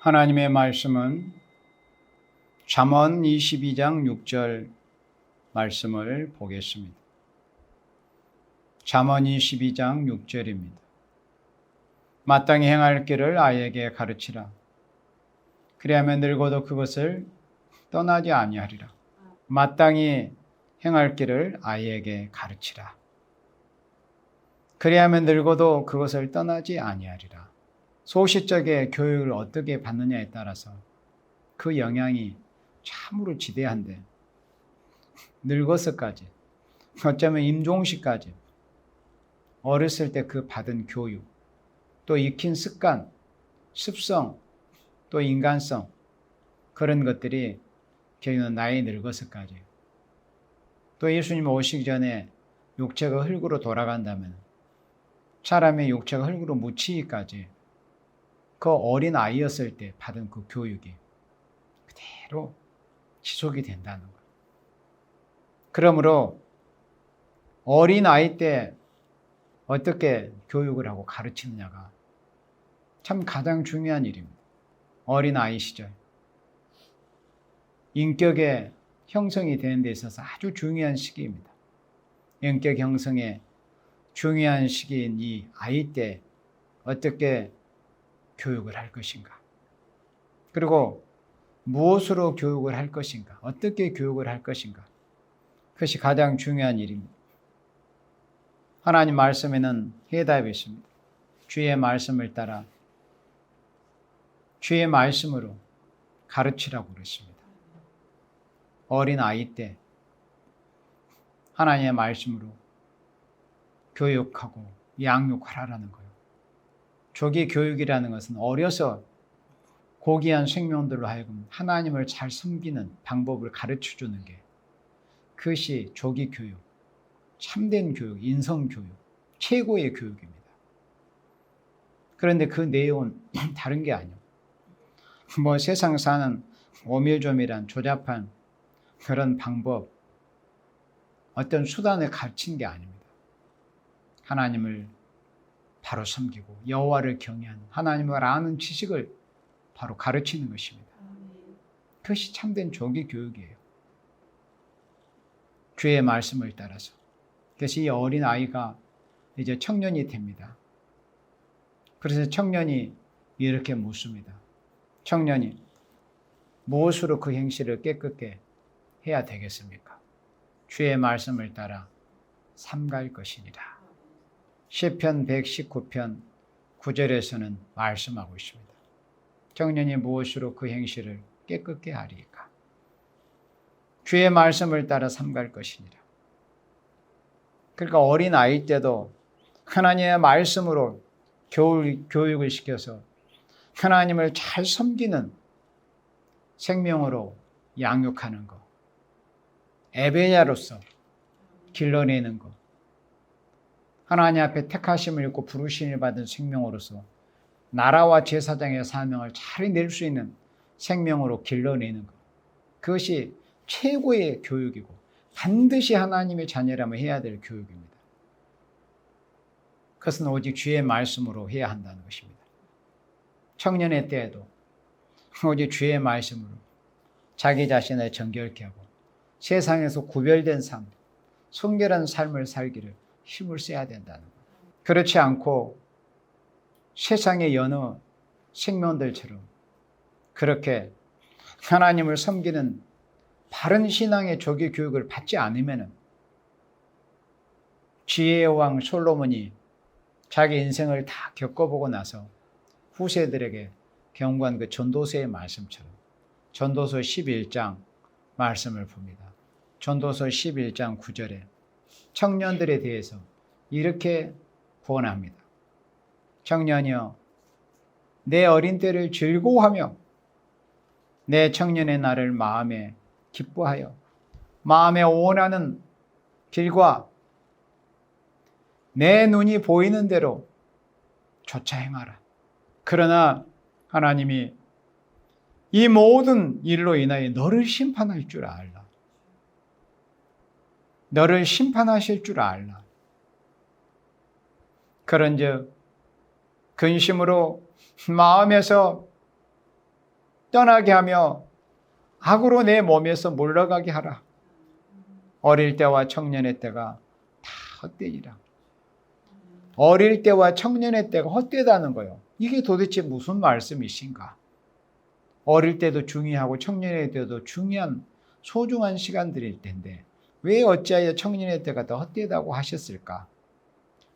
하나님의 말씀은 잠언 22장 6절 말씀을 보겠습니다. 잠언 22장 6절입니다. 마땅히 행할 길을 아이에게 가르치라. 그리하면 늙어도 그것을 떠나지 아니하리라. 마땅히 행할 길을 아이에게 가르치라. 그리하면 늙어도 그것을 떠나지 아니하리라. 소시적의 교육을 어떻게 받느냐에 따라서 그 영향이 참으로 지대한데, 늙어서까지, 어쩌면 임종시까지 어렸을 때 그 받은 교육, 또 익힌 습관, 습성, 또 인간성, 그런 것들이 결국은 나이 늙어서까지, 또 예수님 오시기 전에 육체가 흙으로 돌아간다면 사람의 육체가 흙으로 묻히기까지 그 어린 아이였을 때 받은 그 교육이 그대로 지속이 된다는 거예요. 그러므로 어린 아이 때 어떻게 교육을 하고 가르치느냐가 참 가장 중요한 일입니다. 어린 아이 시절 인격의 형성이 되는 데 있어서 아주 중요한 시기입니다. 인격 형성의 중요한 시기인 이 아이 때 어떻게 교육을 할 것인가, 그리고 무엇으로 교육을 할 것인가, 어떻게 교육을 할 것인가, 그것이 가장 중요한 일입니다. 하나님 말씀에는 해답이 있습니다. 주의 말씀을 따라 주의 말씀으로 가르치라고 그랬습니다. 어린 아이 때 하나님의 말씀으로 교육하고 양육하라는 거예요. 조기 교육이라는 것은 어려서 고귀한 생명들로 하여금 하나님을 잘 섬기는 방법을 가르쳐주는 게, 그것이 조기 교육, 참된 교육, 인성 교육, 최고의 교육입니다. 그런데 그 내용은 다른 게 아니에요. 세상 사는 오밀조밀한 조잡한 그런 방법, 어떤 수단을 가르치는 게 아닙니다. 하나님을 바로 섬기고 여호와를 경외하는, 하나님을 아는 지식을 바로 가르치는 것입니다. 그것이 참된 조기 교육이에요. 주의 말씀을 따라서. 그래서 이 어린 아이가 이제 청년이 됩니다. 그래서 청년이 이렇게 묻습니다. 청년이 무엇으로 그 행실을 깨끗게 해야 되겠습니까? 주의 말씀을 따라 삼갈 것이니라. 시편 119편 9절에서는 말씀하고 있습니다. 청년이 무엇으로 그 행실을 깨끗게 하리까? 주의 말씀을 따라 삼갈 것이니라. 그러니까 어린 아이 때도 하나님의 말씀으로 교육을 시켜서 하나님을 잘 섬기는 생명으로 양육하는 것, 에베야로서 길러내는 것, 하나님 앞에 택하심을 입고 부르심을 받은 생명으로서 나라와 제사장의 사명을 잘 낼 수 있는 생명으로 길러내는 것, 그것이 최고의 교육이고 반드시 하나님의 자녀라면 해야 될 교육입니다. 그것은 오직 주의 말씀으로 해야 한다는 것입니다. 청년의 때에도 오직 주의 말씀으로 자기 자신을 정결케 하고 세상에서 구별된 삶, 순결한 삶을 살기를 힘을 써야 된다는 거예요. 그렇지 않고 세상의 여느 생명들처럼 그렇게 하나님을 섬기는 바른 신앙의 조기 교육을 받지 않으면 지혜의 왕 솔로몬이 자기 인생을 다 겪어보고 나서 후세들에게 경고한 그 전도서의 말씀처럼 전도서 11장 말씀을 봅니다. 전도서 11장 9절에 청년들에 대해서 이렇게 구원합니다. 청년이여, 내 어린 때를 즐거워하며 내 청년의 날을 마음에 기뻐하여 마음에 원하는 길과 내 눈이 보이는 대로 쫓아 행하라. 그러나 하나님이 이 모든 일로 인하여 너를 심판할 줄 알라. 너를 심판하실 줄 알라. 그런즉 근심으로 마음에서 떠나게 하며 악으로 내 몸에서 물러가게 하라. 어릴 때와 청년의 때가 다 헛되니라. 어릴 때와 청년의 때가 헛되다는 거예요. 이게 도대체 무슨 말씀이신가? 어릴 때도 중요하고 청년의 때도 중요한 소중한 시간들일 텐데 왜 어찌하여 청년의 때가 더 헛되다고 하셨을까?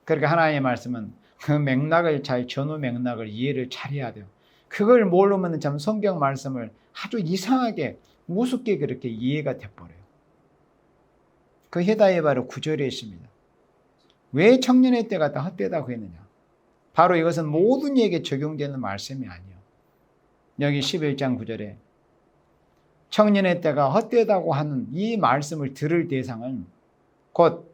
그러니까 하나님의 말씀은 그 맥락을 잘 전후 맥락을 이해를 잘해야 돼요. 그걸 모르면 참 성경 말씀을 아주 이상하게 우습게 그렇게 이해가 돼버려요. 그 해답이 바로 9절에 있습니다. 왜 청년의 때가 다 헛되다고 했느냐? 바로 이것은 모든 이에게 적용되는 말씀이 아니에요. 여기 11장 9절에 청년의 때가 헛되다고 하는 이 말씀을 들을 대상은 곧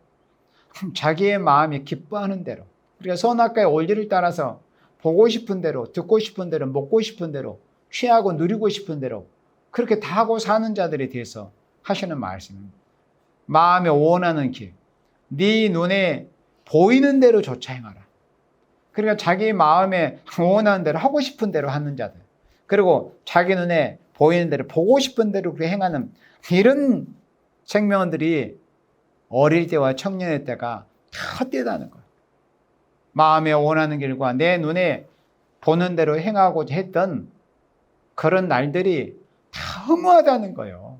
자기의 마음이 기뻐하는 대로, 그러니까 선악과의 원리를 따라서 보고 싶은 대로, 듣고 싶은 대로, 먹고 싶은 대로, 취하고 누리고 싶은 대로 그렇게 다 하고 사는 자들에 대해서 하시는 말씀입니다. 마음에 원하는 길, 네 눈에 보이는 대로 조차 행하라. 그러니까 자기 마음에 원하는 대로 하고 싶은 대로 하는 자들, 그리고 자기 눈에 보이는 대로 보고 싶은 대로 그렇게 행하는 이런 생명들이 어릴 때와 청년의 때가 다 헛되다는 거예요. 마음에 원하는 길과 내 눈에 보는 대로 행하고자 했던 그런 날들이 다 허무하다는 거예요.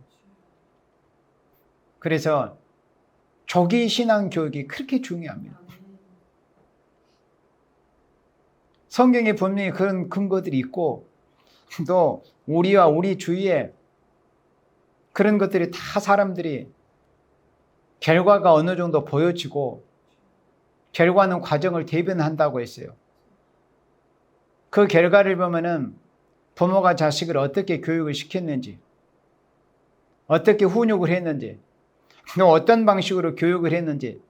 그래서 조기 신앙 교육이 그렇게 중요합니다. 성경에 분명히 그런 근거들이 있고 또 우리와 우리 주위에 그런 것들이 다 사람들이 결과가 어느 정도 보여지고 결과는 과정을 대변한다고 했어요. 그 결과를 보면은 부모가 자식을 어떻게 교육을 시켰는지, 어떻게 훈육을 했는지, 또 어떤 방식으로 교육을 했는지,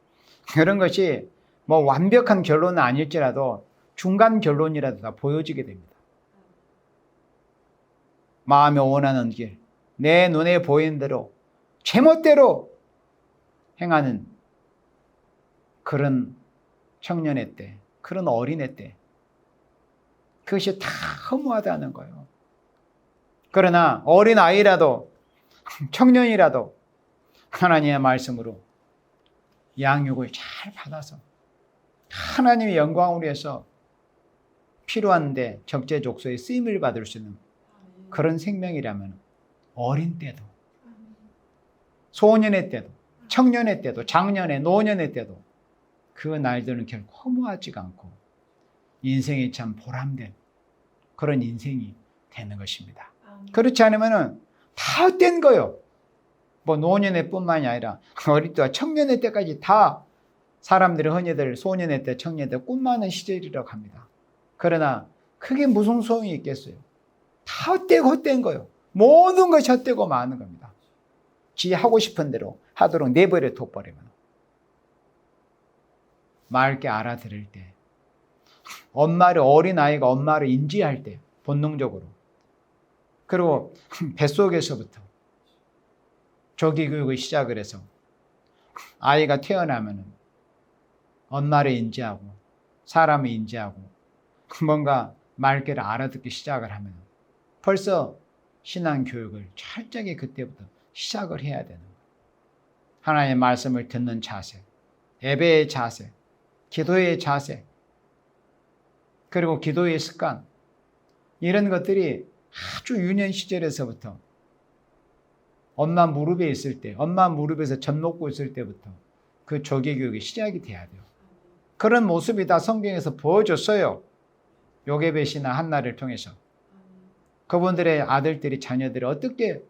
그런 것이 뭐 완벽한 결론은 아닐지라도 중간 결론이라도 다 보여지게 됩니다. 마음에 원하는 길, 내 눈에 보이는 대로 제멋대로 행하는 그런 청년의 때, 그런 어린애 때, 그것이 다 허무하다는 거예요. 그러나 어린아이라도 청년이라도 하나님의 말씀으로 양육을 잘 받아서 하나님의 영광을 위해서 필요한데 적재적소에 쓰임을 받을 수 있는 그런 생명이라면 어린 때도, 소년의 때도, 청년의 때도, 장년의, 노년의 때도 그 날들은 결코 허무하지가 않고 인생이 참 보람된 그런 인생이 되는 것입니다. 그렇지 않으면 다 헛된 거예요. 뭐 노년의 뿐만이 아니라 어릴 때와 청년의 때까지 다 사람들이 흔히들 소년의 때, 청년의 때 꿈많은 시절이라고 합니다. 그러나 그게 무슨 소용이 있겠어요? 다 헛되고 헛된 거예요. 모든 것이 헛되고 많은 겁니다. 지 하고 싶은 대로 하도록 내버려 둬버리면 맑게 알아들을 때, 엄마를, 어린아이가 엄마를 인지할 때 본능적으로, 그리고 뱃속에서부터 조기교육을 시작을 해서 아이가 태어나면 엄마를 인지하고 사람을 인지하고 뭔가 맑게를 알아듣기 시작을 하면 벌써 신앙교육을 철저하게 그때부터 시작을 해야 되는 거예요. 하나님의 말씀을 듣는 자세, 예배의 자세, 기도의 자세, 그리고 기도의 습관, 이런 것들이 아주 유년 시절에서부터 엄마 무릎에 있을 때, 엄마 무릎에서 젖 먹고 있을 때부터 그 조기교육이 시작이 돼야 돼요. 그런 모습이 다 성경에서 보여줬어요. 요괴배 신앙 한나를 통해서. 그분들의 아들들이, 자녀들이 어떻게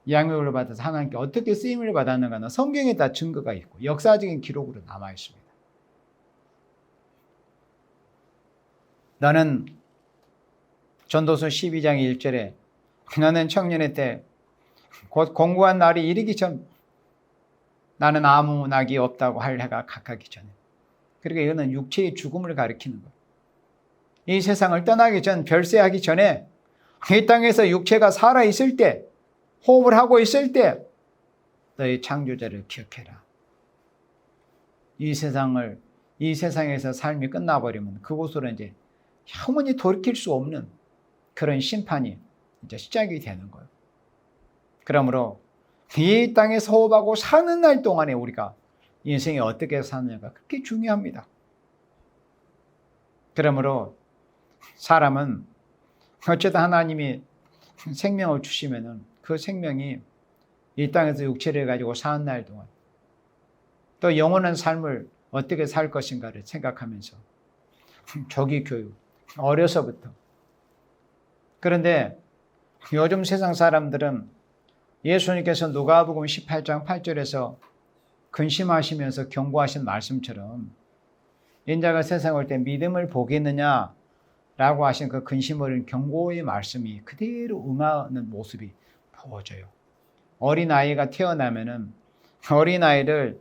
양육을 받아서 하나님께 어떻게 쓰임을 받았는가는 성경에 다 증거가 있고 역사적인 기록으로 남아 있습니다. 너는 전도서 12장 1절에 너는 청년의 때 곧 공고한 날이 이르기 전 나는 아무 낙이 없다고 할 해가 각하기 전에. 그러니까 이거는 육체의 죽음을 가리키는 거예요. 이 세상을 떠나기 전, 별세하기 전에 이 땅에서 육체가 살아있을 때, 호흡을 하고 있을 때 너희 창조자를 기억해라. 이 세상에서 삶이 끝나버리면 그곳으로 이제 영원히 돌이킬 수 없는 그런 심판이 이제 시작이 되는 거예요. 그러므로 이 땅에서 호흡하고 사는 날 동안에 우리가 인생이 어떻게 사느냐가 그렇게 중요합니다. 그러므로 사람은 어쨌든 하나님이 생명을 주시면은 그 생명이 이 땅에서 육체를 가지고 사는 날 동안 또 영원한 삶을 어떻게 살 것인가를 생각하면서 조기 교육, 어려서부터. 그런데 요즘 세상 사람들은 예수님께서 누가복음 18장 8절에서 근심하시면서 경고하신 말씀처럼 인자가 세상에 올 때 믿음을 보겠느냐라고 하신 그 근심 어린 경고의 말씀이 그대로 응하는 모습이 보여져요. 어린아이가 태어나면은 어린아이를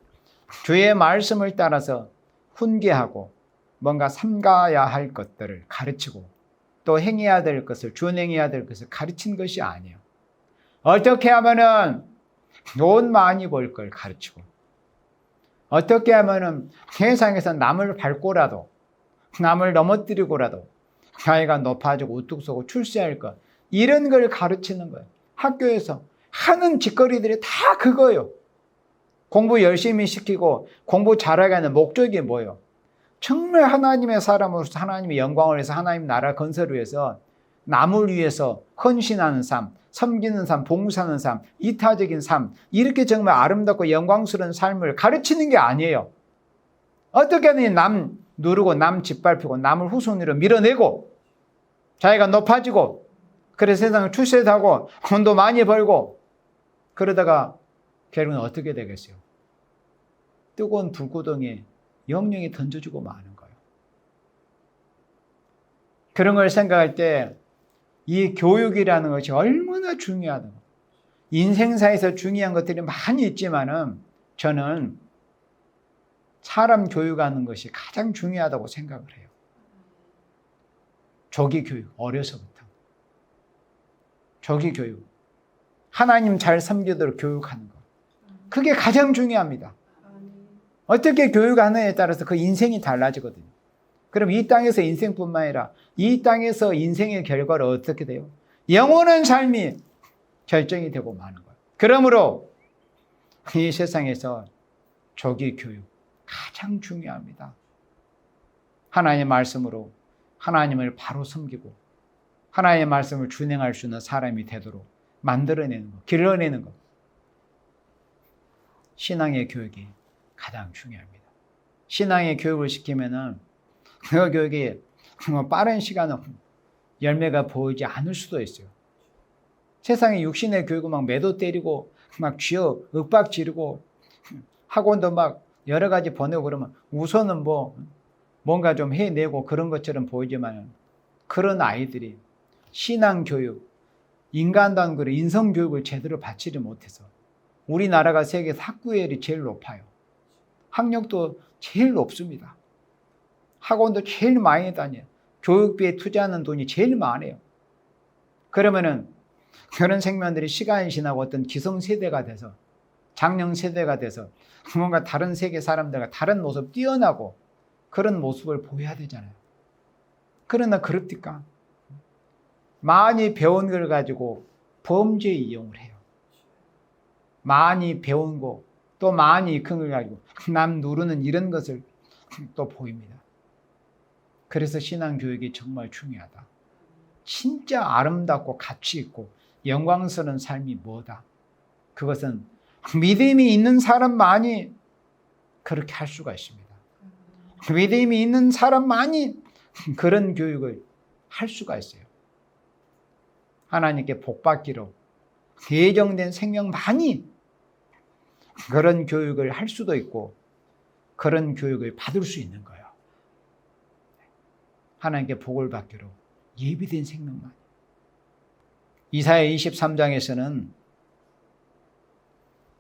주의 말씀을 따라서 훈계하고 뭔가 삼가야 할 것들을 가르치고 또 행해야 될 것을 준행해야 될 것을 가르친 것이 아니에요. 어떻게 하면은 돈 많이 벌 걸 가르치고 어떻게 하면은 세상에서 남을 밟고라도 남을 넘어뜨리고라도 아이가 높아지고 우뚝 서고 출세할 것 이런 걸 가르치는 거예요. 학교에서 하는 짓거리들이 다 그거예요. 공부 열심히 시키고 공부 잘하게 하는 목적이 뭐예요? 정말 하나님의 사람으로서 하나님의 영광을 위해서 하나님 나라 건설을 위해서 남을 위해서 헌신하는 삶, 섬기는 삶, 봉사하는 삶, 이타적인 삶 이렇게 정말 아름답고 영광스러운 삶을 가르치는 게 아니에요. 어떻게 하든 남 누르고 남 짓밟히고 남을 후손으로 밀어내고 자기가 높아지고 그래서 세상을 출세하고 돈도 많이 벌고 그러다가 결국은 어떻게 되겠어요? 뜨거운 불구덩이에 영영이 던져주고 마는 거예요. 그런 걸 생각할 때 이 교육이라는 것이 얼마나 중요하다. 인생사에서 중요한 것들이 많이 있지만은 저는 사람 교육하는 것이 가장 중요하다고 생각을 해요. 조기 교육, 어려서부터. 조기 교육. 하나님 잘 섬기도록 교육하는 것. 그게 가장 중요합니다. 어떻게 교육하느냐에 따라서 그 인생이 달라지거든요. 그럼 이 땅에서 인생뿐만 아니라 이 땅에서 인생의 결과를 어떻게 돼요? 영원한 삶이 결정이 되고 마는 거예요. 그러므로 이 세상에서 조기 교육 가장 중요합니다. 하나님의 말씀으로 하나님을 바로 섬기고 하나님의 말씀을 준행할 수 있는 사람이 되도록 만들어내는 것, 길러내는 것. 신앙의 교육이 가장 중요합니다. 신앙의 교육을 시키면은 그 교육이 빠른 시간은 열매가 보이지 않을 수도 있어요. 세상에 육신의 교육은 막 매도 때리고 막 쥐어 윽박 지르고 학원도 막 여러 가지 보내고 그러면 우선은 뭔가 좀 해내고 그런 것처럼 보이지만 그런 아이들이 신앙 교육, 인간다운 그 인성 교육을 제대로 받지를 못해서 우리나라가 세계에서 학구열이 제일 높아요. 학력도 제일 높습니다. 학원도 제일 많이 다녀요. 교육비에 투자하는 돈이 제일 많아요. 그러면은 그런 생명들이 시간이 지나고 어떤 기성세대가 돼서 장령세대가 돼서 뭔가 다른 세계 사람들과 다른 모습 뛰어나고 그런 모습을 보여야 되잖아요. 그러나 그렇습니까? 많이 배운 걸 가지고 범죄에 이용을 해요. 많이 배운 거 또 많이 익힌 걸 가지고 남 누르는 이런 것을 또 보입니다. 그래서 신앙교육이 정말 중요하다. 진짜 아름답고 가치 있고 영광스러운 삶이 뭐다? 그것은 믿음이 있는 사람만이 그렇게 할 수가 있습니다. 믿음이 있는 사람만이 그런 교육을 할 수가 있어요. 하나님께 복받기로 예정된 생명만이 그런 교육을 할 수도 있고 그런 교육을 받을 수 있는 거예요. 하나님께 복을 받기로 예비된 생명만. 이사야 23장에서는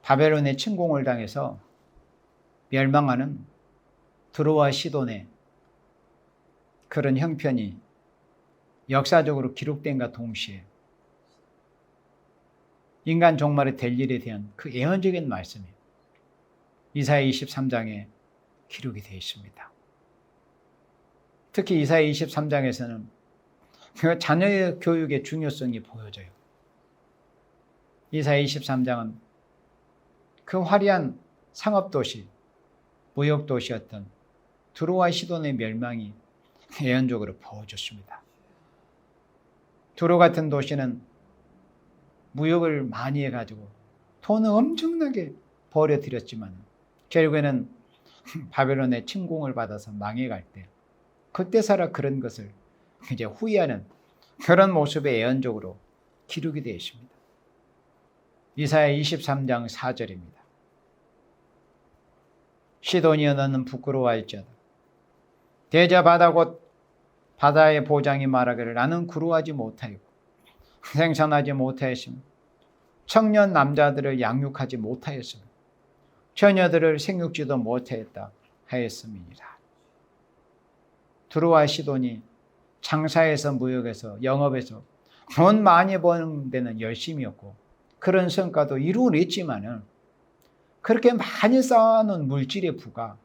바벨론의 침공을 당해서 멸망하는 드로와 시돈의 그런 형편이 역사적으로 기록된과 동시에 인간 종말이 될 일에 대한 그 예언적인 말씀이 이사야 23장에 기록이 되어 있습니다. 특히 이사야 23장에서는 자녀의 교육의 중요성이 보여져요. 이사야 23장은 그 화려한 상업도시, 무역도시였던 두로와 시돈의 멸망이 예언적으로 보여줬습니다. 두로 같은 도시는 무역을 많이 해가지고 돈을 엄청나게 벌여들였지만 결국에는 바벨론의 침공을 받아서 망해갈 때 그때서야 그런 것을 이제 후회하는 그런 모습의 예언적으로 기록이 되어 있습니다. 이사야 23장 4절입니다. 시돈이여 너는 부끄러워할지어다. 대저 바다 곧 바다의 보장이 말하기를 나는 구루하지 못하였고 생산하지 못하였으며 청년 남자들을 양육하지 못하였으며 처녀들을 생육지도 못하였다 하였음이니라. 두로와 시돈이 장사에서 무역에서 영업에서 돈 많이 버는 데는 열심이었고 그런 성과도 이루어냈지만은 그렇게 많이 쌓아놓은 물질의 부가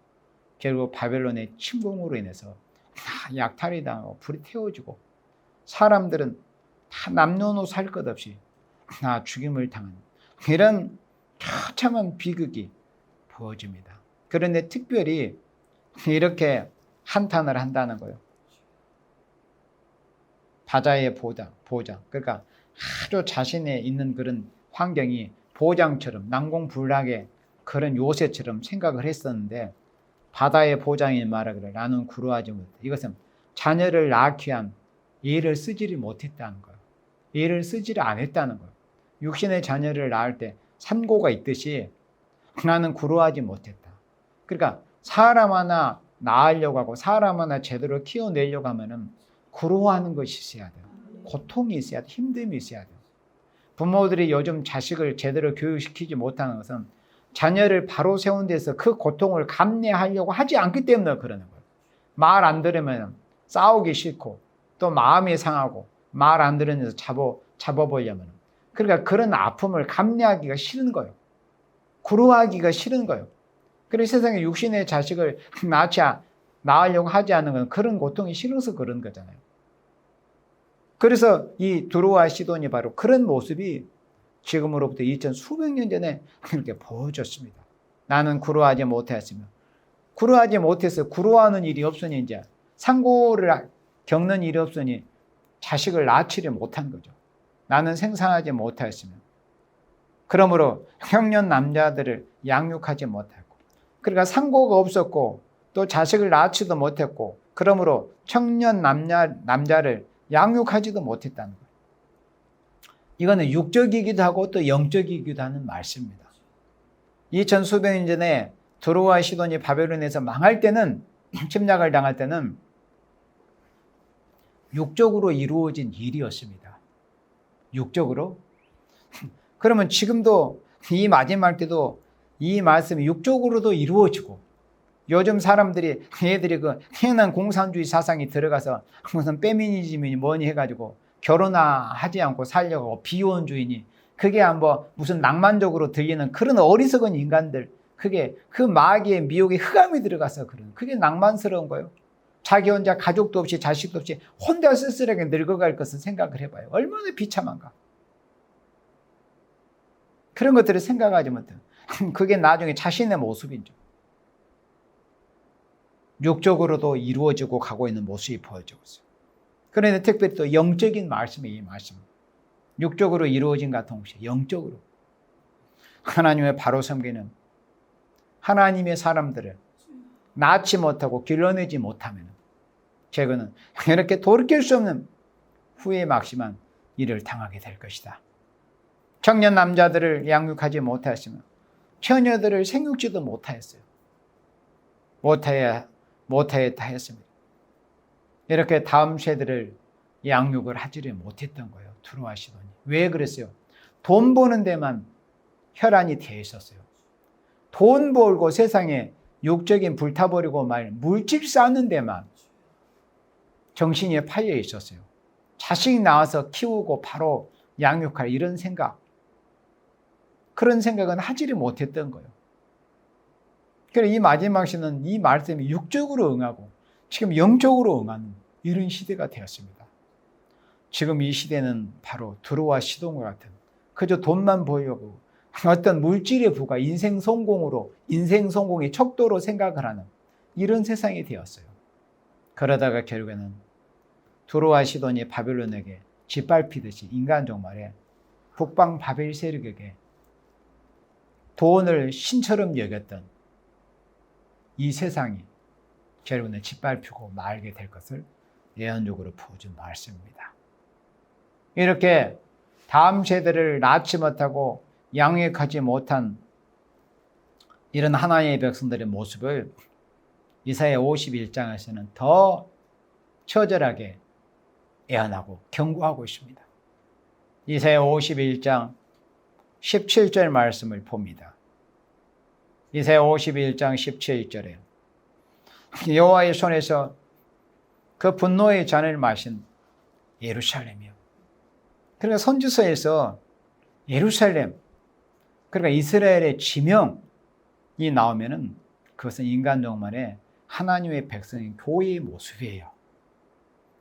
결국 바벨론의 침공으로 인해서 다 약탈이 당하고 불이 태워지고 사람들은 다 남녀노소 할 것 없이 다 죽임을 당하는 이런 처참한 비극이 벌어집니다. 그런데 특별히 이렇게 한탄을 한다는 거예요. 바다의 보장. 그러니까 아주 자신의 있는 그런 환경이 보장처럼 난공불락의 그런 요새처럼 생각을 했었는데 바다의 보장이 말하기를 나는 구루하지 못해. 이것은 자녀를 낳기 위한 예를 쓰지를 못했다는 거예요. 예를 쓰지를 않았다는 거예요. 육신의 자녀를 낳을 때 산고가 있듯이 나는 구루하지 못했다. 그러니까 사람 하나 낳으려고 하고 사람 하나 제대로 키워내려고 하면은 구루하는 것이 있어야 돼요. 고통이 있어야 돼요. 힘듦이 있어야 돼요. 부모들이 요즘 자식을 제대로 교육시키지 못하는 것은 자녀를 바로 세운 데서 그 고통을 감내하려고 하지 않기 때문에 그러는 거예요. 말 안 들으면 싸우기 싫고 또 마음이 상하고 말 안 들으는 데서 잡아보려면 그러니까 그런 아픔을 감내하기가 싫은 거예요. 구루하기가 싫은 거예요. 그래서 세상에 육신의 자식을 낳으려고 하지 않는 건 그런 고통이 싫어서 그런 거잖아요. 그래서 이 두로와 시돈이 바로 그런 모습이 지금으로부터 2000 수백 년 전에 그렇게 보여줬습니다. 나는 구루하지 못했으며 구루하지 못해서 구루하는 일이 없으니 이제 상고를 겪는 일이 없으니 자식을 낳지를 못한 거죠. 나는 생산하지 못하였으며 그러므로 형년 남자들을 양육하지 못했고 그러니까 상고가 없었고 또 자식을 낳지도 못했고 그러므로 청년 남자를 양육하지도 못했다는 거예요. 이거는 육적이기도 하고 또 영적이기도 하는 말씀입니다. 2000 수백 년 전에 두로와 시돈이 바벨론에서 망할 때는 침략을 당할 때는 육적으로 이루어진 일이었습니다. 육적으로. 그러면 지금도 이 마지막 때도 이 말씀이 육적으로도 이루어지고 요즘 사람들이 얘들이 그 희한한 공산주의 사상이 들어가서 무슨 페미니즘이니 뭐니 해가지고 결혼하지 않고 살려고 하고 비혼주의니 그게 뭐 무슨 낭만적으로 들리는 그런 어리석은 인간들 그게 그 마귀의 미혹에 흑암이 들어가서 그런 그게 낭만스러운 거예요. 자기 혼자 가족도 없이 자식도 없이 혼자 쓸쓸하게 늙어갈 것을 생각을 해봐요. 얼마나 비참한가. 그런 것들을 생각하지 못해요. 그게 나중에 자신의 모습이죠. 육적으로도 이루어지고 가고 있는 모습이 보여지고 있어요. 그런데 특별히 또 영적인 말씀이 이 말씀. 육적으로 이루어진과 동시에 영적으로 하나님의 바로 섬기는 하나님의 사람들을 낳지 못하고 길러내지 못하면 결국은 이렇게 돌이킬 수 없는 후회의 막심한 일을 당하게 될 것이다. 청년 남자들을 양육하지 못하였으며 처녀들을 생육지도 못하였어요. 못하였다 했습니다. 이렇게 다음 세대를 양육을 하지를 못했던 거예요. 두로와 시돈이. 왜 그랬어요? 돈 버는 데만 혈안이 되어 있었어요. 돈 벌고 세상에 육적인 불타버리고 말 물질 쌓는 데만 정신이 파여 있었어요. 자식 낳아서 키우고 바로 양육할 이런 생각. 그런 생각은 하지를 못했던 거예요. 그래서 이 마지막 시는 이 말씀이 육적으로 응하고 지금 영적으로 응하는 이런 시대가 되었습니다. 지금 이 시대는 바로 두로와 시돈과 같은 그저 돈만 보려고 어떤 물질의 부가 인생 성공의 척도로 생각을 하는 이런 세상이 되었어요. 그러다가 결국에는 두로와 시돈이 바벨론에게 짓밟히듯이 인간 종말에 북방 바벨 세력에게 돈을 신처럼 여겼던 이 세상이 결국에는 짓밟히고 말게 될 것을 예언적으로 보여준 말씀입니다. 이렇게 다음 세대를 낳지 못하고 양육하지 못한 이런 하나님의 백성들의 모습을 이사야 51장에서는 더 처절하게 예언하고 경고하고 있습니다. 이사야 51장 17절 말씀을 봅니다. 이사야 51장 17절에 여호와의 손에서 그 분노의 잔을 마신 예루살렘이요. 그러니까 선지서에서 예루살렘, 그러니까 이스라엘의 지명이 나오면은 그것은 인간 종말에 하나님의 백성인 교회의 모습이에요.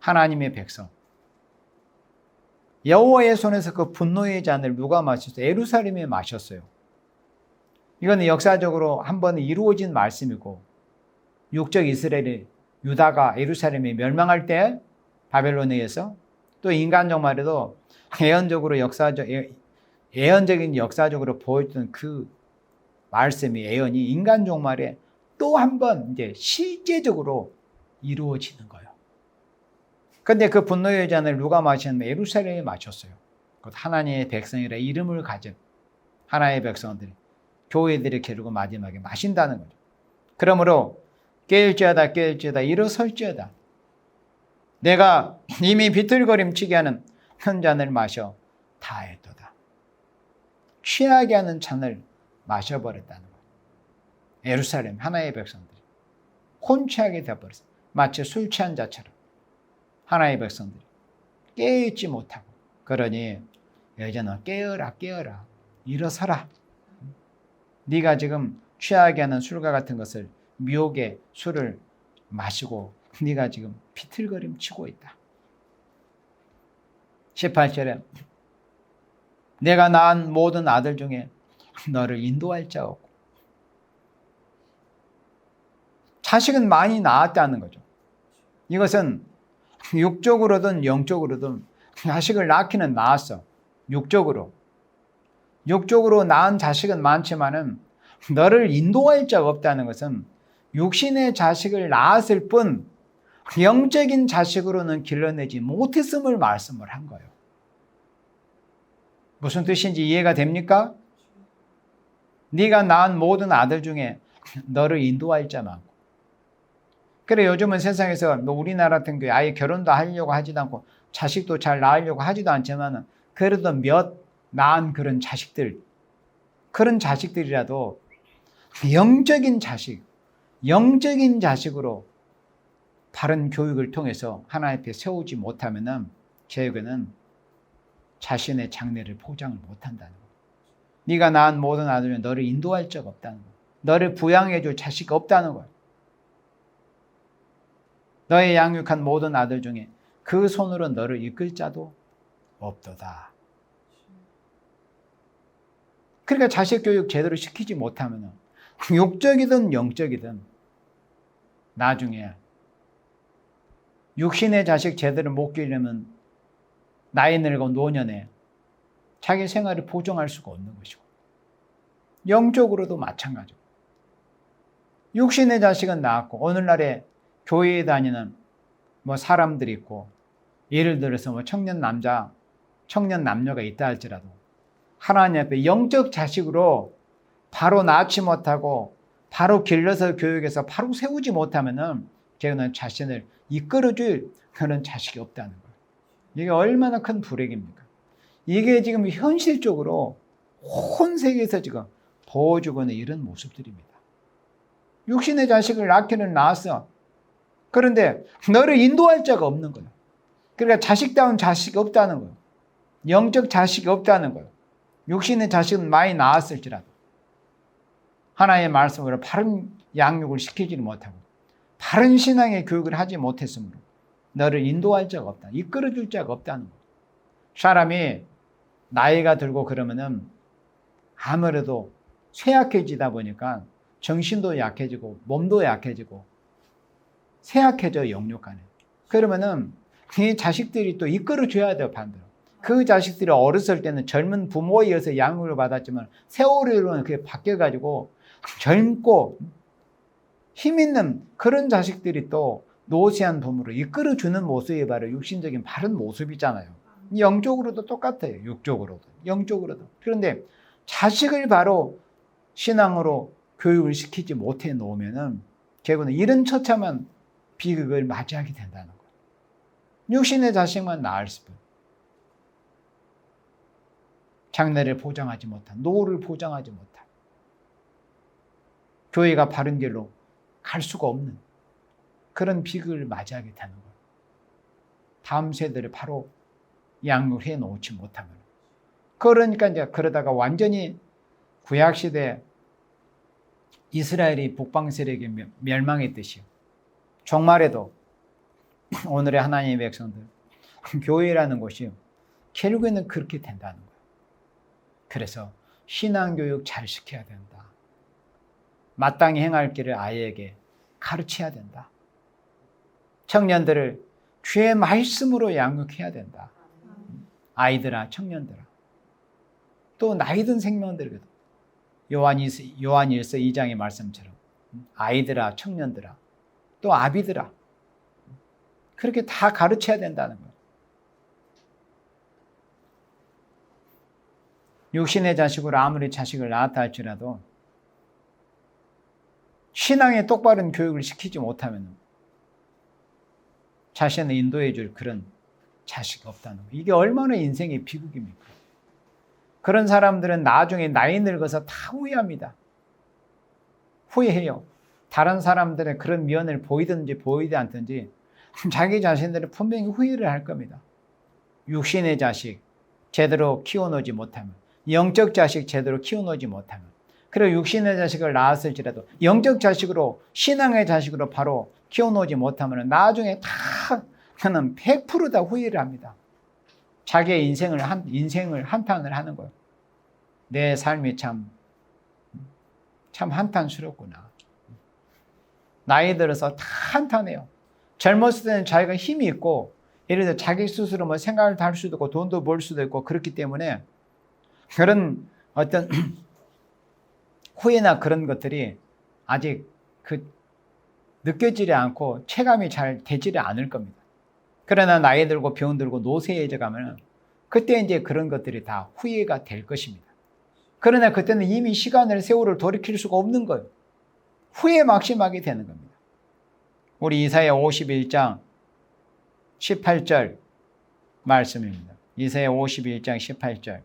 하나님의 백성. 여호와의 손에서 그 분노의 잔을 누가 마셨어요? 예루살렘이 마셨어요. 이건 역사적으로 한 번 이루어진 말씀이고, 육적 이스라엘이 유다가 예루살렘이 멸망할 때 바벨론에 의해서 또 인간 종말에도 예언적인 역사적으로 보여주던 그 말씀이 예언이 인간 종말에 또 한 번 이제 실제적으로 이루어지는 거예요. 근데 그 분노의 잔을 누가 마셨냐면 예루살렘이 마셨어요. 곧 하나님의 백성이라 이름을 가진 하나님의 백성들이, 교회들이 결국 마지막에 마신다는 거죠. 그러므로 깨일지어다 일어설지어다. 내가 이미 비틀거림치게 하는 한 잔을 마셔 다했도다. 취하게 하는 잔을 마셔버렸다는 거예요. 예루살렘 하나님의 백성들이 혼취하게 되어버렸어요. 마치 술 취한 자처럼 하나님의 백성들이 깨어있지 못하고. 그러니 여자는 깨어라 일어서라. 네가 지금 취하게 하는 술과 같은 것을, 미혹의 술을 마시고 네가 지금 비틀거림치고 있다. 18절에 내가 낳은 모든 아들 중에 너를 인도할 자가 없고. 자식은 많이 낳았다는 거죠. 이것은 육적으로든 영적으로든 자식을 낳기는 낳았어. 육적으로 낳은 자식은 많지만은 너를 인도할 자가 없다는 것은 육신의 자식을 낳았을 뿐 영적인 자식으로는 길러내지 못했음을 말씀을 한 거예요. 무슨 뜻인지 이해가 됩니까? 네가 낳은 모든 아들 중에 너를 인도할 자 많고. 그래, 요즘은 세상에서 우리나라 같은 경우에 아예 결혼도 하려고 하지도 않고 자식도 잘 낳으려고 하지도 않지만 그래도 몇 낳은 그런 자식들이라도 영적인 자식으로 바른 교육을 통해서 하나님 앞에 세우지 못하면 결국에는 자신의 장래를 포장을 못한다는 거예요. 네가 낳은 모든 아들 중에 너를 인도할 자가 없다는 거예요. 너를 부양해 줄 자식이 없다는 거예요. 너의 양육한 모든 아들 중에 그 손으로 너를 이끌 자도 없도다. 그러니까 자식 교육 제대로 시키지 못하면 육적이든 영적이든 나중에 육신의 자식 제대로 못 기르려면 나이 늙어 노년에 자기 생활을 보정할 수가 없는 것이고, 영적으로도 마찬가지고. 육신의 자식은 낳았고 오늘날에 교회에 다니는 사람들이 있고, 예를 들어서 청년 남녀가 있다 할지라도 하나님 앞에 영적 자식으로 바로 낳지 못하고 바로 길러서 교육해서 바로 세우지 못하면은 걔는 자신을 이끌어줄 그런 자식이 없다는 거예요. 이게 얼마나 큰 불행입니까? 이게 지금 현실적으로 온 세계에서 지금 보여주고 있는 이런 모습들입니다. 육신의 자식을 낳기는 낳았어. 그런데 너를 인도할 자가 없는 거예요. 그러니까 자식다운 자식이 없다는 거예요. 영적 자식이 없다는 거예요. 육신의 자식은 많이 낳았을지라도 하나님의 말씀으로 바른 양육을 시키지는 못하고 바른 신앙의 교육을 하지 못했으므로 너를 인도할 자가 없다. 이끌어줄 자가 없다는 거예요. 사람이 나이가 들고 그러면은 아무래도 쇠약해지다 보니까 정신도 약해지고 몸도 약해지고 쇠약해져 영육간에. 그러면은 이 자식들이 또 이끌어줘야 돼요, 반대로. 그 자식들이 어렸을 때는 젊은 부모에 의해서 양육을 받았지만 세월호로는 그게 바뀌어가지고 젊고 힘 있는 그런 자식들이 또 노쇠한 부모로 이끌어주는 모습이 바로 육신적인 바른 모습이잖아요. 영적으로도 똑같아요. 육적으로도. 영적으로도. 그런데 자식을 바로 신앙으로 교육을 시키지 못해 놓으면은 결국은 이런 처참한 비극을 맞이하게 된다는 거예요. 육신의 자식만 낳을 뿐. 장래를 보장하지 못한, 노후를 보장하지 못한, 교회가 바른 길로 갈 수가 없는 그런 비극을 맞이하게 되는 거예요. 다음 세대를 바로 양육해 놓지 못하면. 그러니까 이제 그러다가 완전히 구약시대 이스라엘이 북방 세력에 멸망했듯이요. 종말에도 오늘의 하나님의 백성들, 교회라는 곳이 결국에는 그렇게 된다는 거예요. 그래서 신앙교육 잘 시켜야 된다. 마땅히 행할 길을 아이에게 가르쳐야 된다. 청년들을 주의 말씀으로 양육해야 된다. 아이들아, 청년들아. 또 나이 든 생명들에게도 요한일서 2장의 말씀처럼 아이들아, 청년들아, 또 아비들아. 그렇게 다 가르쳐야 된다는 거예요. 육신의 자식으로 아무리 자식을 낳았다 할지라도 신앙의 똑바른 교육을 시키지 못하면 자신을 인도해 줄 그런 자식이 없다는 거예요. 이게 얼마나 인생의 비극입니까? 그런 사람들은 나중에 나이 늙어서 다 후회합니다. 후회해요. 다른 사람들의 그런 면을 보이든지 보이지 않든지 자기 자신들은 분명히 후회를 할 겁니다. 육신의 자식 제대로 키워놓지 못하면, 영적 자식 제대로 키워놓지 못하면, 그리고 육신의 자식을 낳았을지라도 영적 자식으로, 신앙의 자식으로 바로 키워놓지 못하면 나중에 다 그는 100% 다 후회를 합니다. 자기의 인생을 한탄을 하는 거예요. 내 삶이 참 한탄스럽구나. 나이 들어서 다 한탄해요. 젊었을 때는 자기가 힘이 있고, 예를 들어 자기 스스로 뭐 생각을 다 할 수도 있고 돈도 벌 수도 있고 그렇기 때문에 그런 어떤 후회나 그런 것들이 아직 느껴지지 않고 체감이 잘 되지를 않을 겁니다. 그러나 나이 들고 병 들고 노쇠해져 가면 그때 이제 그런 것들이 다 후회가 될 것입니다. 그러나 그때는 이미 시간을, 세월을 돌이킬 수가 없는 거예요. 후회 막심하게 되는 겁니다. 우리 이사야 51장 18절 말씀입니다. 이사야 51장 18절.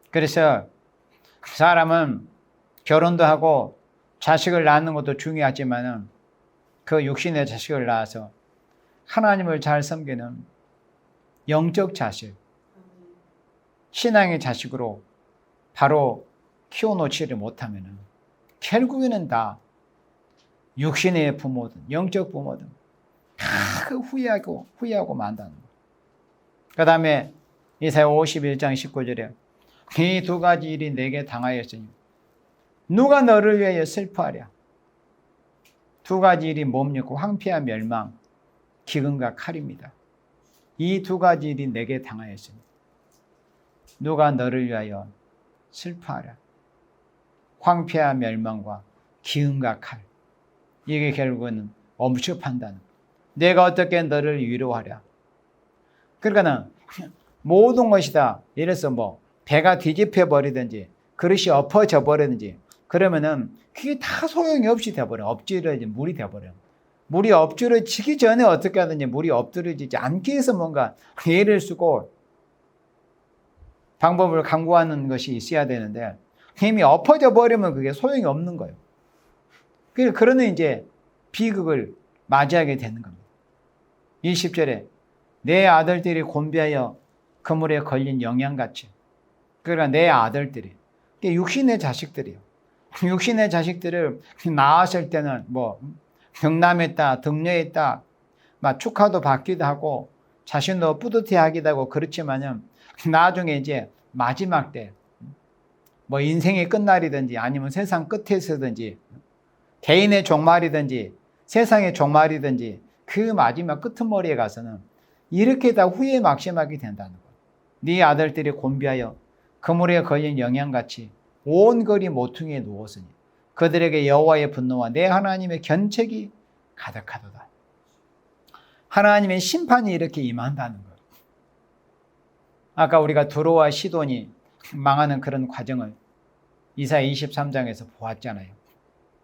그래서 사람은 결혼도 하고 자식을 낳는 것도 중요하지만 그 육신의 자식을 낳아서 하나님을 잘 섬기는 영적 자식, 신앙의 자식으로 바로 키워놓지를 못하면 결국에는 다 육신의 부모든 영적 부모든 다 후회하고 만다는 거예요. 그 다음에 이사야 51장 19절에 이 두 가지 일이 내게 당하였으니 누가 너를 위하여 슬퍼하랴. 두 가지 일이 뭡니까? 황폐와 멸망, 기근과 칼입니다. 이 두 가지 일이 내게 당하였으니 누가 너를 위하여 슬퍼하랴. 황폐와 멸망과 기근과 칼. 이게 결국은 엄습한다는 거예요. 내가 어떻게 너를 위로하랴. 그러니까 모든 것이 다, 예를 들어서 뭐 배가 뒤집혀 버리든지 그릇이 엎어져 버리든지 그러면은 그게 다 소용이 없이 돼버려요. 엎질러지 물이 돼버려요. 물이 엎질러지기 전에 어떻게 하든지 물이 엎드러지지 않게 해서 뭔가 애를 쓰고 방법을 강구하는 것이 있어야 되는데 이미 엎어져 버리면 그게 소용이 없는 거예요. 그러는 이제 비극을 맞이하게 되는 겁니다. 20절에 내 아들들이 곤비하여 그물에 걸린 영양같이. 그러니까 내 아들들이 육신의 자식들이요. 육신의 자식들을 낳았을 때는 뭐 경남했다, 등려했다, 막 축하도 받기도 하고 자신도 뿌듯해하기도 하고 그렇지만은 나중에 이제 마지막 때 뭐 인생의 끝날이든지 아니면 세상 끝에서든지 개인의 종말이든지 세상의 종말이든지 그 마지막 끄트머리에 가서는 이렇게 다 후회 막심하게 된다는 거예요. 네 아들들이 곤비하여 그물에 걸린 영양같이 온 거리 모퉁이에 누웠으니 그들에게 여호와의 분노와 내 하나님의 견책이 가득하도다. 하나님의 심판이 이렇게 임한다는 거예요. 아까 우리가 두로와 시돈이 망하는 그런 과정을 이사야 23장에서 보았잖아요.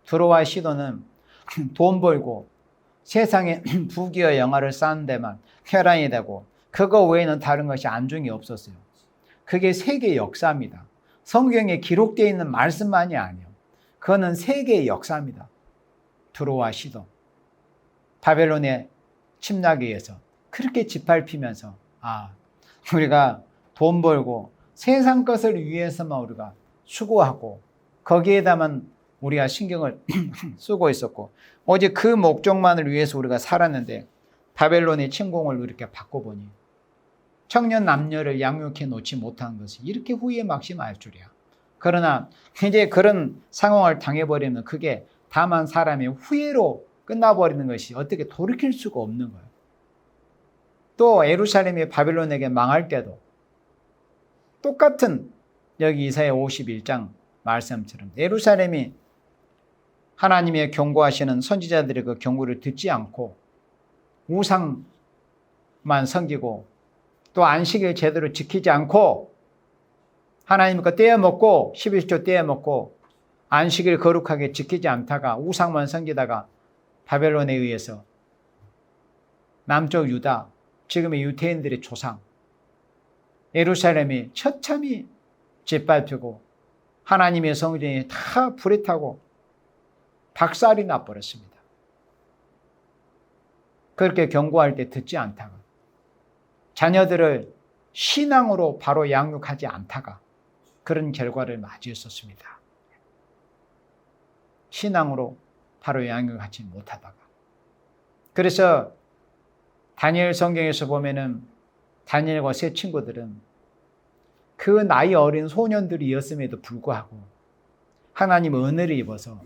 두로와 시돈은 돈 벌고 세상에 부귀와 영화를 쌓는 데만 혈안이 되고 그거 외에는 다른 것이 안중이 없었어요. 그게 세계의 역사입니다. 성경에 기록되어 있는 말씀만이 아니에요. 그거는 세계의 역사입니다. 두로와 시돈. 바벨론의 침략에 의해서 그렇게 짓밟히면서 우리가 돈 벌고 세상 것을 위해서만 우리가 수고하고 거기에다만 우리가 신경을 쓰고 있었고 오직 그 목적만을 위해서 우리가 살았는데 바벨론의 침공을 이렇게 받고 보니 청년 남녀를 양육해 놓지 못한 것이 이렇게 후회에 막심할 줄이야. 그러나 이제 그런 상황을 당해버리면 그게 다만 사람의 후회로 끝나버리는 것이 어떻게 돌이킬 수가 없는 거예요. 또 예루살렘이 바벨론에게 망할 때도 똑같은 여기 이사야 51장 말씀처럼 예루살렘이 하나님의 경고하시는 선지자들의 그 경고를 듣지 않고 우상만 섬기고 또 안식일 제대로 지키지 않고 하나님 거 떼어먹고 11조 떼어먹고 안식일 거룩하게 지키지 않다가 우상만 섬기다가 바벨론에 의해서 남쪽 유다, 지금의 유태인들의 조상 예루살렘이 처참히 짓밟히고 하나님의 성전이 다 불에 타고 박살이 나버렸습니다. 그렇게 경고할 때 듣지 않다가 자녀들을 신앙으로 바로 양육하지 않다가 그런 결과를 맞이했었습니다. 신앙으로 바로 양육하지 못하다가. 그래서 다니엘 성경에서 보면은 다니엘과 세 친구들은 그 나이 어린 소년들이었음에도 불구하고 하나님 은혜를 입어서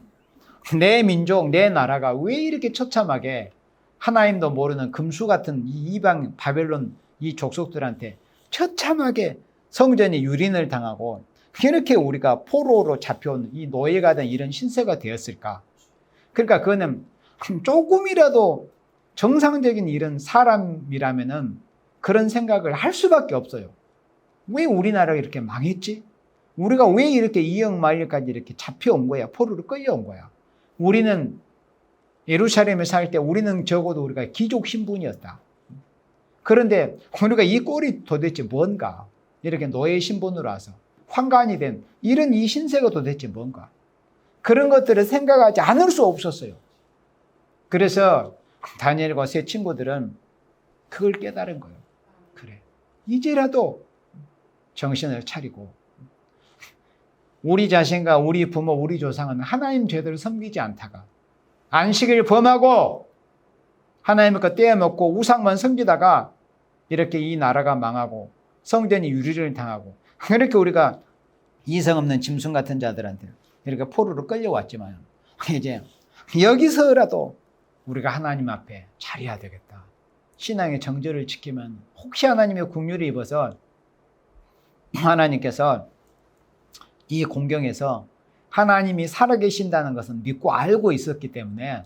내 민족, 내 나라가 왜 이렇게 처참하게 하나님도 모르는 금수 같은 이 이방 바벨론 이 족속들한테 처참하게 성전이 유린을 당하고 이렇게 우리가 포로로 잡혀온 이 노예가 된 이런 신세가 되었을까? 그러니까 그거는 조금이라도 정상적인 이런 사람이라면은 그런 생각을 할 수밖에 없어요. 왜 우리나라가 이렇게 망했지? 우리가 왜 이렇게 이역만리까지 이렇게 잡혀온 거야? 포로로 끌려온 거야? 우리는 예루살렘에 살 때 우리는 적어도 우리가 귀족 신분이었다. 그런데 우리가 이 꼴이 도대체 뭔가? 이렇게 노예 신분으로 와서 환관이 된 이런 이 신세가 도대체 뭔가? 그런 것들을 생각하지 않을 수 없었어요. 그래서 다니엘과 세 친구들은 그걸 깨달은 거예요. 그래, 이제라도 정신을 차리고 우리 자신과 우리 부모, 우리 조상은 하나님 제대로 섬기지 않다가 안식일 범하고 하나님의 것 떼어먹고 우상만 섬기다가 이렇게 이 나라가 망하고 성전이 유리를 당하고 이렇게 우리가 이성 없는 짐승 같은 자들한테 이렇게 포로로 끌려왔지만 이제 여기서라도 우리가 하나님 앞에 잘해야 되겠다. 신앙의 정절을 지키면 혹시 하나님의 긍휼을 입어서 하나님께서 이 공경에서 하나님이 살아계신다는 것은 믿고 알고 있었기 때문에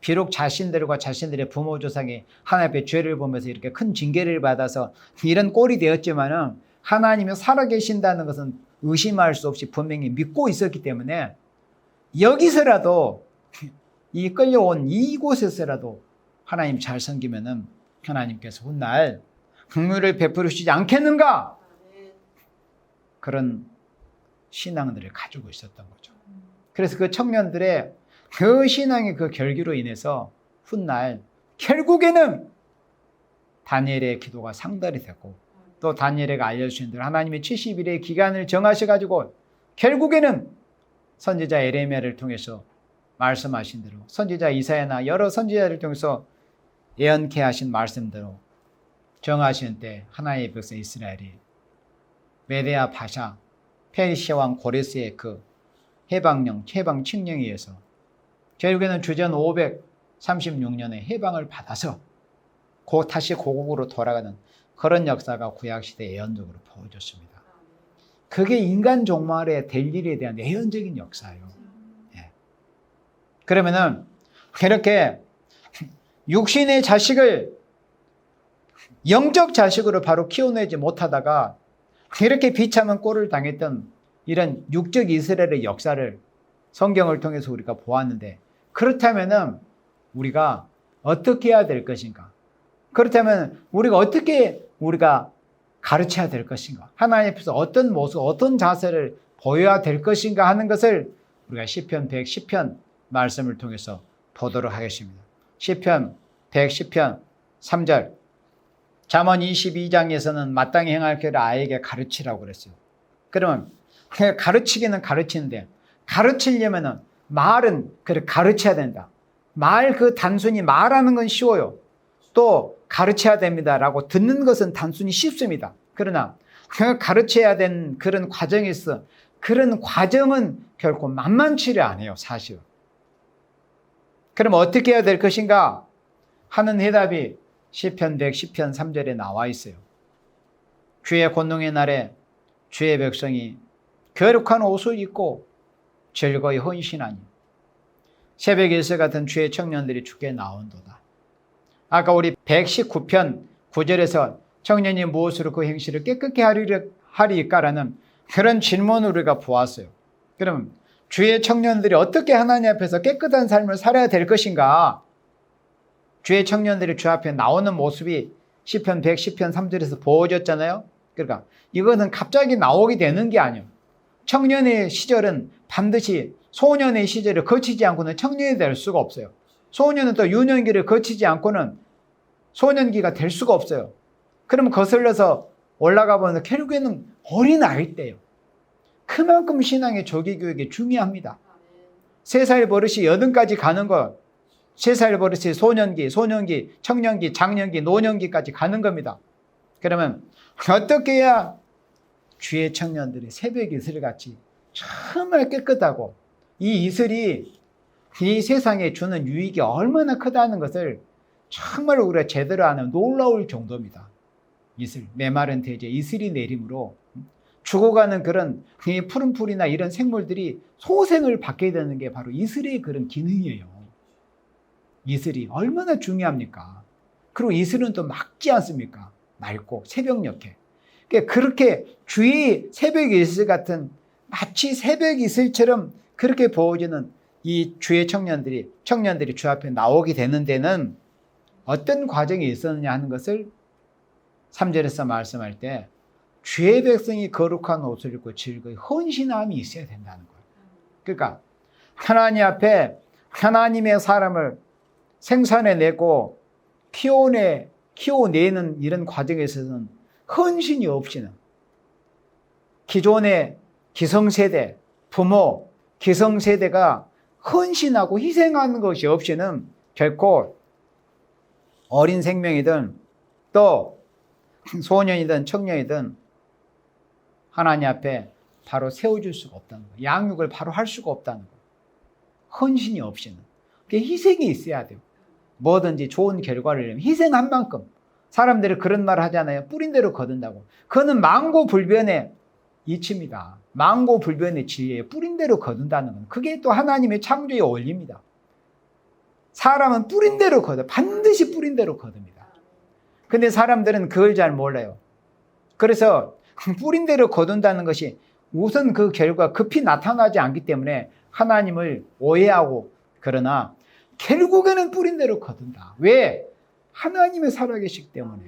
비록 자신들과 자신들의 부모 조상이 하나님 앞에 죄를 보면서 이렇게 큰 징계를 받아서 이런 꼴이 되었지만은 하나님이 살아계신다는 것은 의심할 수 없이 분명히 믿고 있었기 때문에 여기서라도 이 끌려온 이곳에서라도 하나님 잘 섬기면은 하나님께서 훗날 긍휼을 베풀으시지 않겠는가? 그런 신앙들을 가지고 있었던 거죠. 그래서 그 청년들의 그 신앙의 그 결기로 인해서 훗날 결국에는 다니엘의 기도가 상달이 됐고 또 다니엘에게 알려주신 대로 하나님의 70일의 기간을 정하셔가지고 결국에는 선지자 에레미야를 통해서 말씀하신 대로 선지자 이사야나 여러 선지자를 통해서 예언케 하신 말씀대로 정하신 때 하나님의 백성 이스라엘이 메데아 바샤 페르시아 왕 고레스의 그 해방 칙령에 의해서 결국에는 주전 536년에 해방을 받아서 다시 고국으로 돌아가는 그런 역사가 구약시대에 예언적으로 보여줬습니다. 그게 인간 종말에 될 일에 대한 예언적인 역사예요. 예. 그러면은 이렇게 육신의 자식을 영적 자식으로 바로 키워내지 못하다가 이렇게 비참한 꼴을 당했던 이런 육적 이스라엘의 역사를 성경을 통해서 우리가 보았는데, 그렇다면은 우리가 어떻게 해야 될 것인가? 그렇다면 우리가 가르쳐야 될 것인가? 하나님 앞에서 어떤 모습, 어떤 자세를 보여야 될 것인가 하는 것을 우리가 시편 110편 말씀을 통해서 보도록 하겠습니다. 시편 110편 3절. 잠언 22장에서는 마땅히 행할 길을 아이에게 가르치라고 그랬어요. 그러면 가르치기는 가르치는데, 가르치려면은 말은 가르쳐야 된다. 단순히 말하는 건 쉬워요. 또 가르쳐야 됩니다라고 듣는 것은 단순히 쉽습니다. 그러나 가르쳐야 되는 그런 과정이 있어. 그런 과정은 결코 만만치를 않아요, 사실. 그럼 어떻게 해야 될 것인가 하는 해답이 시편 110편 3절에 나와 있어요. 주의 권능의 날에 주의 백성이 거룩한 옷을 입고 즐거이 헌신하니 새벽 일서 같은 주의 청년들이 주께 나온도다. 아까 우리 119편 9절에서 청년이 무엇으로 그 행실을 깨끗게 하리까라는 그런 질문을 우리가 보았어요. 그럼 주의 청년들이 어떻게 하나님 앞에서 깨끗한 삶을 살아야 될 것인가? 주의 청년들이 주 앞에 나오는 모습이 시편 110편 3절에서 보여졌잖아요. 그러니까 이것은 갑자기 나오게 되는 게 아니에요. 청년의 시절은 반드시 소년의 시절을 거치지 않고는 청년이 될 수가 없어요. 소년은 또 유년기를 거치지 않고는 소년기가 될 수가 없어요. 그러면 거슬러서 올라가 보면 결국에는 어린아이 때예요. 그만큼 신앙의 조기 교육이 중요합니다. 3살 버릇이 8까지 가는 것, 3살 버릇이 소년기, 청년기, 장년기, 노년기까지 가는 겁니다. 그러면 어떻게 해야 주의 청년들이 새벽 이슬같이 정말 깨끗하고 이 이슬이 이 세상에 주는 유익이 얼마나 크다는 것을 정말 우리가 제대로 아는 놀라울 정도입니다. 이슬, 메마른 대지에 이슬이 내림으로 죽어가는 그런 푸른 풀이나 이런 생물들이 소생을 받게 되는 게 바로 이슬의 그런 기능이에요. 이슬이 얼마나 중요합니까? 그리고 이슬은 또 막지 않습니까? 맑고 새벽녘에. 그렇게 주의 새벽 이슬 같은, 마치 새벽 이슬처럼 그렇게 보여지는 이 주의 청년들이 주 앞에 나오게 되는 데는 어떤 과정이 있었느냐 하는 것을 3절에서 말씀할 때 주의 백성이 거룩한 옷을 입고 즐거이 헌신함이 있어야 된다는 거예요. 그러니까 하나님 앞에 하나님의 사람을 생산해내고 키워내는 이런 과정에 있어서는 헌신이 없이는 기존의 기성세대, 부모, 기성세대가 헌신하고 희생하는 것이 없이는 결코 어린 생명이든 또 소년이든 청년이든 하나님 앞에 바로 세워줄 수가 없다는 거예요. 양육을 바로 할 수가 없다는 거예요. 헌신이 없이는. 희생이 있어야 돼요. 뭐든지 좋은 결과를 내면 희생한 만큼. 사람들이 그런 말 하잖아요. 뿌린 대로 거둔다고. 그거는 망고불변의 이치입니다. 망고불변의 지혜에 뿌린 대로 거둔다는 건 그게 또 하나님의 창조의 원리입니다. 사람은 뿌린 대로 거둬. 반드시 뿌린 대로 거둡니다. 근데 사람들은 그걸 잘 몰라요. 그래서 뿌린 대로 거둔다는 것이 우선 그 결과 급히 나타나지 않기 때문에 하나님을 오해하고, 그러나 결국에는 뿌린 대로 거둔다. 왜? 하나님의 살아계시기 때문에.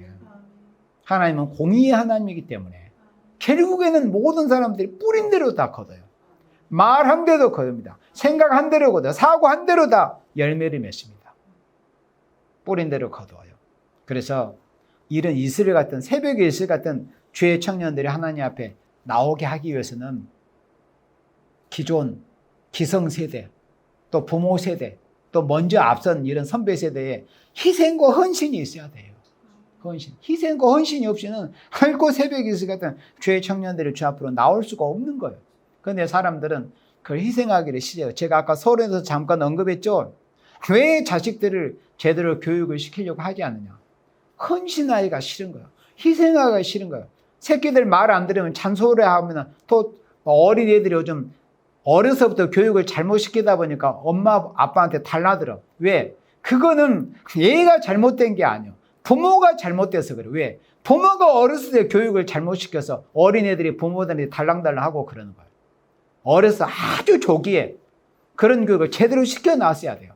하나님은 공의의 하나님이기 때문에 결국에는 모든 사람들이 뿌린 대로 다 거둬요. 말한 대로 거둡니다. 생각한 대로 거둬요. 사고한 대로 다 열매를 맺습니다. 뿌린 대로 거둬요. 그래서 이런 이슬 같은, 새벽의 이슬 같은 주의 청년들이 하나님 앞에 나오게 하기 위해서는 기존 기성세대, 또 부모 세대, 또 먼저 앞선 이런 선배 세대에 희생과 헌신이 있어야 돼요. 헌신. 희생과 헌신이 없이는 결코 새벽 이슬 같은 주의 청년들이 주 앞으로 나올 수가 없는 거예요. 그런데 사람들은 그걸 희생하기를 싫어요. 제가 아까 서론에서 잠깐 언급했죠. 왜 자식들을 제대로 교육을 시키려고 하지 않느냐. 헌신하기가 싫은 거예요. 희생하기가 싫은 거예요. 새끼들 말 안 들으면 잔소리하면 또 어린애들이 요즘 어려서부터 교육을 잘못 시키다 보니까 엄마 아빠한테 달라들어. 왜? 그거는 얘가 잘못된 게 아니에요. 부모가 잘못돼서 그래요. 왜? 부모가 어렸을 때 교육을 잘못 시켜서 어린애들이 부모들한테 달랑달랑하고 그러는 거예요. 어려서 아주 조기에 그런 교육을 제대로 시켜놨어야 돼요.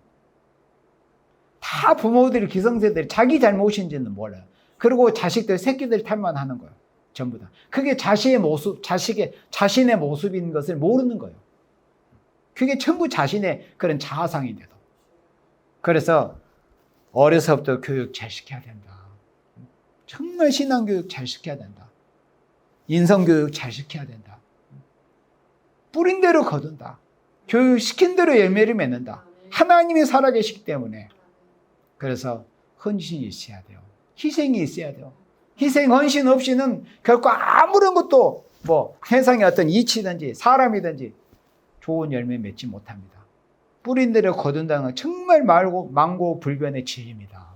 다 부모들이 기성세대들이 자기 잘못인지는 몰라요. 그리고 자식들 새끼들 탓만 하는 거예요. 전부 다. 그게 자신의 모습인 것을 모르는 거예요. 그게 전부 자신의 그런 자아상인데도. 그래서 어려서부터 교육 잘 시켜야 된다. 정말 신앙교육 잘 시켜야 된다. 인성교육 잘 시켜야 된다. 뿌린 대로 거둔다. 교육시킨 대로 열매를 맺는다. 하나님이 살아계시기 때문에. 그래서 헌신이 있어야 돼요. 희생이 있어야 돼요. 희생, 헌신 없이는 결코 아무런 것도 세상의 어떤 이치든지 사람이든지 좋은 열매 맺지 못합니다. 뿌린 대로 거둔다는 건 정말 망고불변의 진리입니다.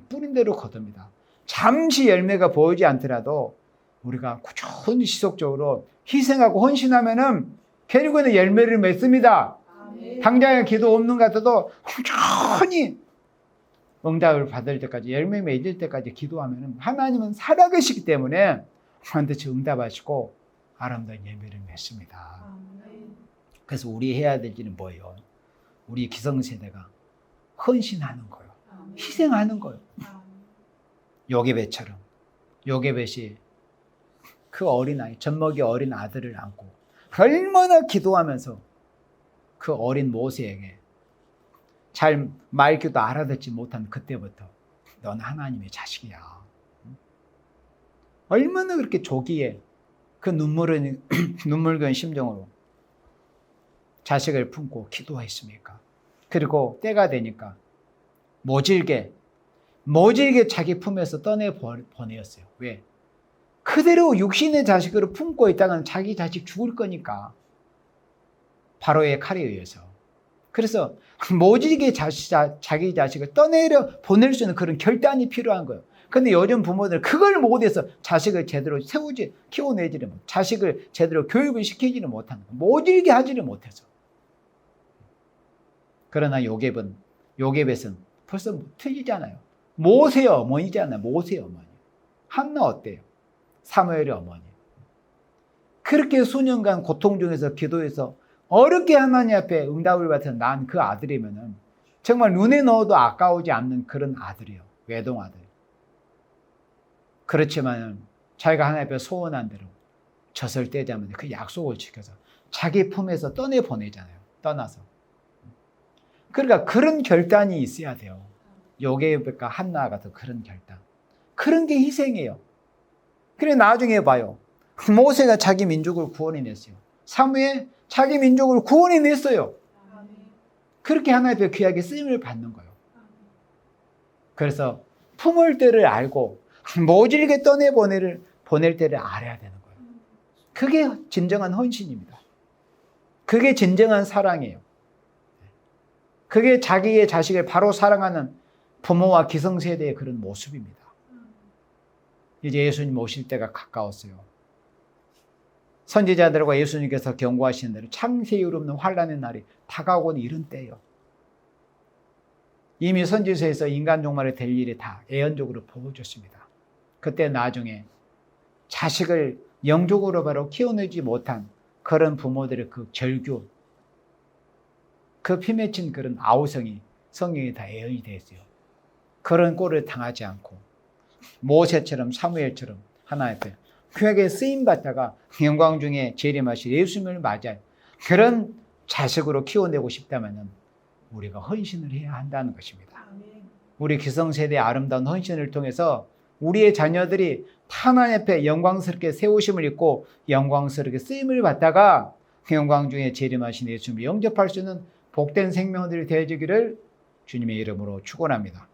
뿌린 대로 거둡니다. 잠시 열매가 보이지 않더라도 우리가 꾸준히 지속적으로 희생하고 헌신하면은 결국에는 열매를 맺습니다. 당장에 기도 없는 것 같아도 꾸준히 응답을 받을 때까지 열매 맺을 때까지 기도하면은 하나님은 살아계시기 때문에 반드시 응답하시고 아름다운 열매를 맺습니다. 그래서 우리 해야 될 일은 뭐예요? 우리 기성세대가 헌신하는 거예요. 희생하는 거예요. 요게벳처럼. 요게벳이 그 어린아이, 젖먹이 어린 아들을 안고 얼마나 기도하면서 그 어린 모세에게 잘 말귀도 알아듣지 못한 그때부터 넌 하나님의 자식이야. 얼마나 그렇게 조기에 그 눈물겨운 심정으로 자식을 품고 기도했습니까? 그리고 때가 되니까 모질게 자기 품에서 떠내보내었어요. 왜? 그대로 육신의 자식으로 품고 있다가는 자기 자식 죽을 거니까. 바로의 칼에 의해서. 그래서 모질게 자기 자식을 떠내려 보낼 수 있는 그런 결단이 필요한 거예요. 근데 요즘 부모들은 그걸 못해서 자식을 제대로 키워내지를 못, 자식을 제대로 교육을 시키지를 못하는 거예요. 모질게 하지를 못해서. 그러나 요게벳은 벌써 틀리잖아요. 모세의 어머니잖아요. 모세의 어머니. 한나 어때요? 사무엘의 어머니. 그렇게 수년간 고통 중에서 기도해서 어렵게 하나님 앞에 응답을 받아서 낳은 그 아들이면은 정말 눈에 넣어도 아까우지 않는 그런 아들이에요. 외동아들. 그렇지만 자기가 하나님 앞에 소원한 대로 젖을 떼자면 그 약속을 지켜서 자기 품에서 떠내보내잖아요. 떠나서. 그러니까 그런 결단이 있어야 돼요. 요게벳과 한나 같은 그런 결단. 그런 게 희생이에요. 그래 나중에 봐요. 모세가 자기 민족을 구원해냈어요. 사무엘 자기 민족을 구원해냈어요. 그렇게 하나님 앞에 귀하게 쓰임을 받는 거예요. 그래서 품을 때를 알고 모질게 보낼 때를 알아야 되는 거예요. 그게 진정한 헌신입니다. 그게 진정한 사랑이에요. 그게 자기의 자식을 바로 사랑하는 부모와 기성세대의 그런 모습입니다. 이제 예수님 오실 때가 가까웠어요. 선지자들과 예수님께서 경고하시는 대로 창세 이후로 없는 환란의 날이 다가오는 이런 때예요. 이미 선지서에서 인간 종말이 될 일이 다 예언적으로 보여줬습니다. 그때 나중에 자식을 영적으로 바로 키워내지 못한 그런 부모들의 그 절규, 그 피맺힌 그런 아우성이 성경에 다 예언이 되어 있어요. 그런 꼴을 당하지 않고 모세처럼 사무엘처럼 하나님 앞에 귀하게 쓰임받다가 영광 중에 재림하실 예수님을 맞이할 그런 자식으로 키워내고 싶다면 우리가 헌신을 해야 한다는 것입니다. 우리 기성세대의 아름다운 헌신을 통해서 우리의 자녀들이 하나님 앞에 영광스럽게 세우심을 입고 영광스럽게 쓰임을 받다가 영광 중에 재림하신 예수님을 영접할 수 있는 복된 생명들이 되어지기를 주님의 이름으로 축원합니다.